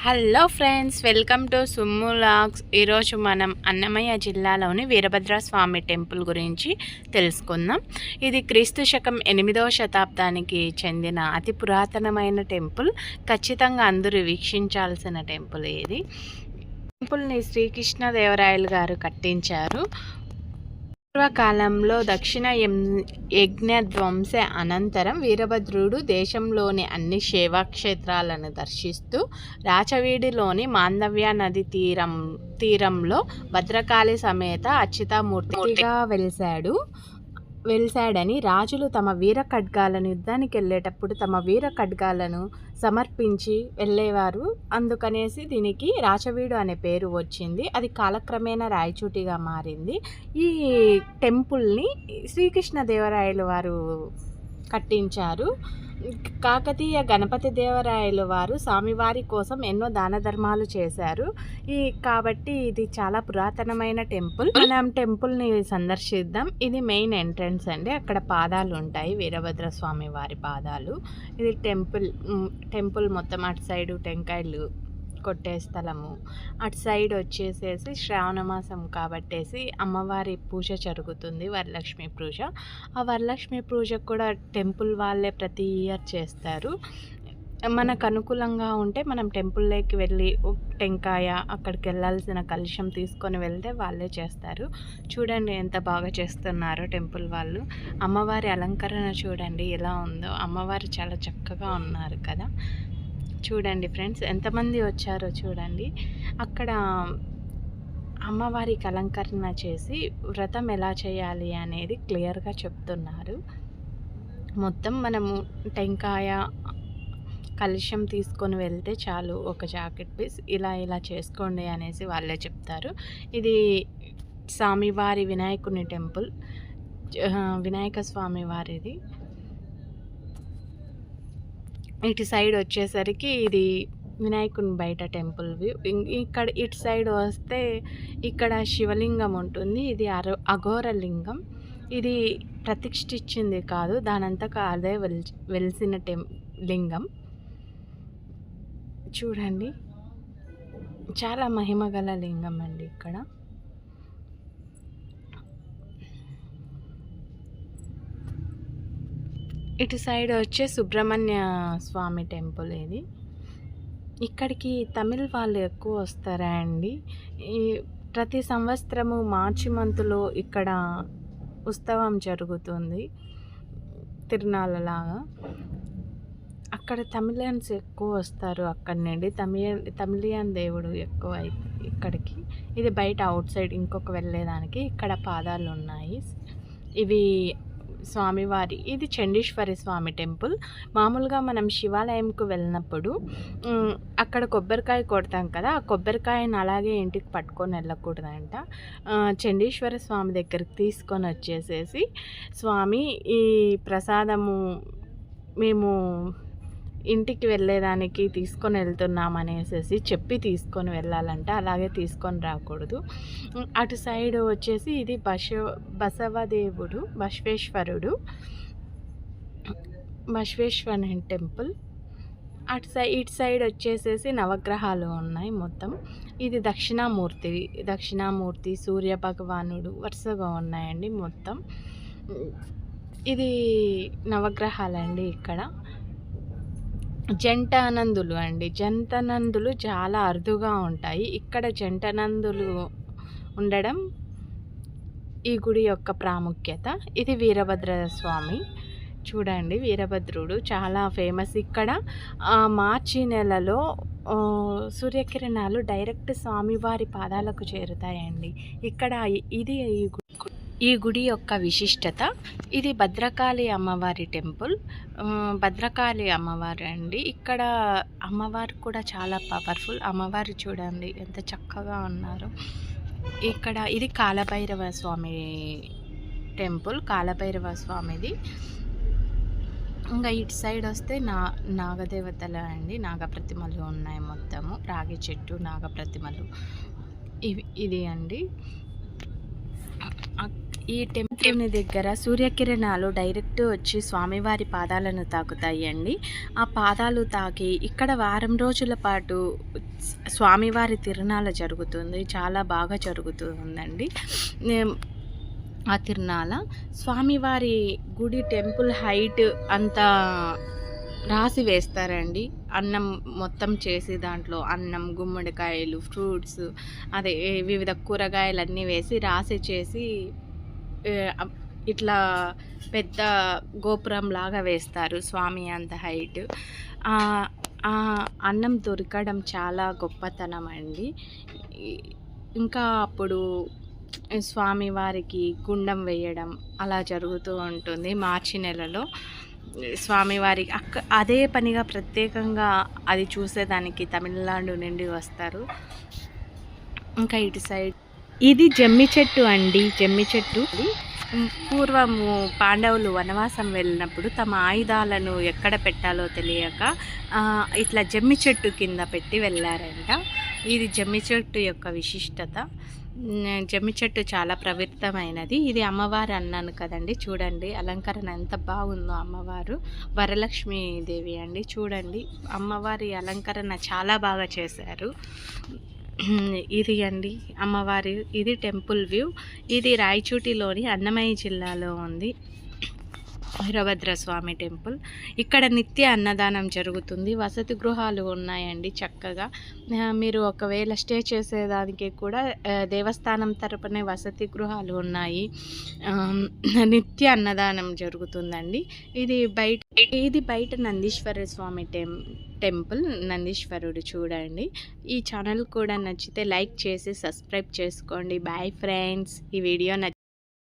Hello friends, welcome to Summu logs. ఈరోజు మనం అన్నమయ్య జిల్లాలోని వీరభద్ర స్వామి టెంపుల్ గురించి తెలుసుకుందాం. ఇది క్రీస్తు శకం 8వ శతాబ్దానికి చెందిన అతి పురాతనమైన టెంపుల్. ఖచ్చితంగా అందరూ వీక్షించాల్సిన టెంపుల్ ఇది. టెంపుల్ని శ్రీకృష్ణదేవరాయలు గారు కట్టించారు. పూర్వకాలంలో దక్షిణ యజ్ఞధ్వంస అనంతరం వీరభద్రుడు దేశంలోని అన్ని శైవక్షేత్రాలను దర్శిస్తూ రాచవీడిలోని మాండవ్య నది తీరంలో భద్రకాళి సమేత అచ్యుతమూర్తిగా వెలిశాడని రాజులు తమ వీర ఖడ్గాలను యుద్ధానికి వెళ్ళేటప్పుడు తమ వీర ఖడ్గాలను సమర్పించి వెళ్ళేవారు. అందుకనేసి దీనికి రాచవీడు అనే పేరు వచ్చింది. అది కాలక్రమేణా రాయచూటిగా మారింది. ఈ టెంపుల్ని శ్రీకృష్ణదేవరాయలు వారు కట్టించారు. కాకతీయ గణపతి దేవరాయలు వారు స్వామివారి కోసం ఎన్నో దాన ధర్మాలు చేశారు. కాబట్టి ఇది చాలా పురాతనమైన టెంపుల్. మనం టెంపుల్ని సందర్శిద్దాం. ఇది మెయిన్ ఎంట్రన్స్ అండి. అక్కడ పాదాలు ఉంటాయి, వీరభద్ర స్వామి వారి పాదాలు. ఇది టెంపుల్ మొత్తం అటు సైడు టెంకాయలు కొట్టే స్థలము, అటు సైడ్ వచ్చేసేసి శ్రావణ మాసం కాబట్టేసి అమ్మవారి పూజ జరుగుతుంది, వరలక్ష్మి పూజ. ఆ వరలక్ష్మి పూజకు కూడా టెంపుల్ వాళ్ళే ప్రతి ఇయర్ చేస్తారు. మనకు అనుకూలంగా ఉంటే మనం టెంపుల్లోకి వెళ్ళి టెంకాయ, అక్కడికి వెళ్ళాల్సిన కలుషం తీసుకొని వెళ్తే వాళ్ళే చేస్తారు. చూడండి ఎంత బాగా చేస్తున్నారో టెంపుల్ వాళ్ళు. అమ్మవారి అలంకరణ చూడండి ఎలా ఉందో. అమ్మవారు చాలా చక్కగా ఉన్నారు కదా. చూడండి ఫ్రెండ్స్, ఎంతమంది వచ్చారో చూడండి. అక్కడ అమ్మవారికి అలంకరణ చేసి వ్రతం ఎలా చేయాలి అనేది క్లియర్గా చెప్తున్నారు. మొత్తం మనము టెంకాయ, కలుషం తీసుకొని వెళ్తే చాలు, ఒక జాకెట్ పీస్ ఇలా చేసుకోండి అనేసి వాళ్ళే చెప్తారు. ఇది స్వామివారి వినాయకుని టెంపుల్, వినాయక స్వామి వారిది. ఇటు సైడ్ వచ్చేసరికి ఇది వినాయకుని బయట టెంపుల్ వ్యూ. ఇక్కడ ఇటు సైడ్ వస్తే ఇక్కడ శివలింగం ఉంటుంది. ఇది అఘోర లింగం. ఇది ప్రతిష్ఠించింది కాదు, దానంతకు అదే వెలిసిన లింగం. చూడండి, చాలా మహిమగల లింగం అండి ఇక్కడ. ఇటు సైడ్ వచ్చే సుబ్రహ్మణ్య స్వామి టెంపుల్ ఇది. ఇక్కడికి తమిళ్ వాళ్ళు ఎక్కువ వస్తారా అండి. ప్రతి సంవత్సరము మార్చి మంత్లో ఇక్కడ ఉత్సవం జరుగుతుంది, తిరునాళ్ళలాగా. అక్కడ తమిళియన్స్ ఎక్కువ వస్తారు. అక్కడి నుండి తమిళియన్ దేవుడు ఎక్కువ ఇక్కడికి. ఇది బయట అవుట్ సైడ్ ఇంకొక వెళ్ళేదానికి ఇక్కడ పాదాలు ఉన్నాయి. ఇవి స్వామివారి, ఇది చండీశ్వరి స్వామి టెంపుల్. మామూలుగా మనం శివాలయంకు వెళ్ళినప్పుడు అక్కడ కొబ్బరికాయ కొడతాం కదా, ఆ కొబ్బరికాయను అలాగే ఇంటికి పట్టుకొని వెళ్ళకూడదంట. చండీశ్వర స్వామి దగ్గరికి తీసుకొని వచ్చేసేసి, స్వామి ఈ ప్రసాదము మేము ఇంటికి వెళ్ళేదానికి తీసుకొని వెళ్తున్నాం అనేసి చెప్పి తీసుకొని వెళ్ళాలంట. అలాగే తీసుకొని రాకూడదు. అటు సైడ్ వచ్చేసి ఇది బసవదేవుడు, బసవేశ్వరుని టెంపుల్. ఇటు సైడ్ వచ్చేసేసి నవగ్రహాలు ఉన్నాయి మొత్తం. ఇది దక్షిణామూర్తి, సూర్య భగవానుడు వరుసగా ఉన్నాయండి మొత్తం. ఇది నవగ్రహాలండి. ఇక్కడ జంటనందులు చాలా అరుదుగా ఉంటాయి. ఇక్కడ జంటనందులు ఉండడం ఈ గుడి యొక్క ప్రాముఖ్యత. ఇది వీరభద్ర స్వామి. చూడండి, వీరభద్రుడు చాలా ఫేమస్. ఇక్కడ మార్చి నెలలో సూర్యకిరణాలు డైరెక్ట్ స్వామివారి పాదాలకు చేరుతాయండి. ఇక్కడ ఇది ఈ గుడి యొక్క విశిష్టత. ఇది భద్రకాళి అమ్మవారి టెంపుల్. భద్రకాళి అమ్మవారు అండి. ఇక్కడ అమ్మవారు కూడా చాలా పవర్ఫుల్. అమ్మవారు చూడండి ఎంత చక్కగా ఉన్నారు. ఇక్కడ ఇది కాలభైరవ స్వామి టెంపుల్, కాలభైరవ స్వామిది. ఇంకా ఇటు సైడ్ వస్తే నాగదేవతల అండి, నాగప్రతిమలు ఉన్నాయి మొత్తము. రాగి చెట్టు, నాగప్రతిమలు ఇది అండి. ఈ టెంపుల్ని దగ్గర సూర్యకిరణాలు డైరెక్ట్ వచ్చి స్వామివారి పాదాలను తాకుతాయండి. ఆ పాదాలు తాకి ఇక్కడ వారం రోజుల పాటు స్వామివారి తిరునాళ్ళ జరుగుతుంది. చాలా బాగా జరుగుతుందండి ఆ తిరునాళ్ళ. స్వామివారి గుడి టెంపుల్ హైట్ అంతా రాసి వేస్తారండి. అన్నం మొత్తం చేసి దాంట్లో అన్నం, గుమ్మడికాయలు, ఫ్రూట్స్, అదే వివిధ కూరగాయలన్నీ వేసి రాసి చేసి ఇట్లా పెద్ద గోపురం లాగా వేస్తారు స్వామి అంత హైట్. అన్నం దొరకడం చాలా గొప్పతనం అండి. ఇంకా అప్పుడు స్వామివారికి గుండం వేయడం అలా జరుగుతూ ఉంటుంది మార్చి నెలలో. స్వామివారికి అదే పనిగా ప్రత్యేకంగా అది చూసేదానికి తమిళనాడు నుండి వస్తారు. ఇంకా ఇటు సైడ్ ఇది జమ్మి చెట్టు అండి. జమ్మి చెట్టు పూర్వము పాండవులు వనవాసం వెళ్ళినప్పుడు తమ ఆయుధాలను ఎక్కడ పెట్టాలో తెలియక ఇట్లా జమ్మి చెట్టు కింద పెట్టి వెళ్ళారంట. ఇది జమ్మి చెట్టు యొక్క విశిష్టత. జమ్మి చెట్టు చాలా పవిత్రమైనది. ఇది అమ్మవారు అన్నాను కదండి, చూడండి అలంకరణ ఎంత బాగుందో. అమ్మవారు వరలక్ష్మీదేవి అండి. చూడండి అమ్మవారి అలంకరణ చాలా బాగా చేశారు. ఇది అండి అమ్మవారి, ఇది టెంపుల్ వ్యూ. ఇది రాయచూటిలోని అన్నమయ్య జిల్లాలో ఉంది వీరభద్ర స్వామి టెంపుల్. ఇక్కడ నిత్య అన్నదానం జరుగుతుంది. వసతి గృహాలు ఉన్నాయండి చక్కగా. మీరు ఒకవేళ స్టే చేసేదానికి కూడా దేవస్థానం తరపునే వసతి గృహాలు ఉన్నాయి. నిత్య అన్నదానం జరుగుతుందండి. ఇది బయట నందీశ్వర స్వామి టెంపుల్. నందీశ్వరుడు చూడండి. ఈ ఛానల్ కూడా నచ్చితే లైక్ చేసి సబ్స్క్రైబ్ చేసుకోండి. Bye friends. ఈ వీడియో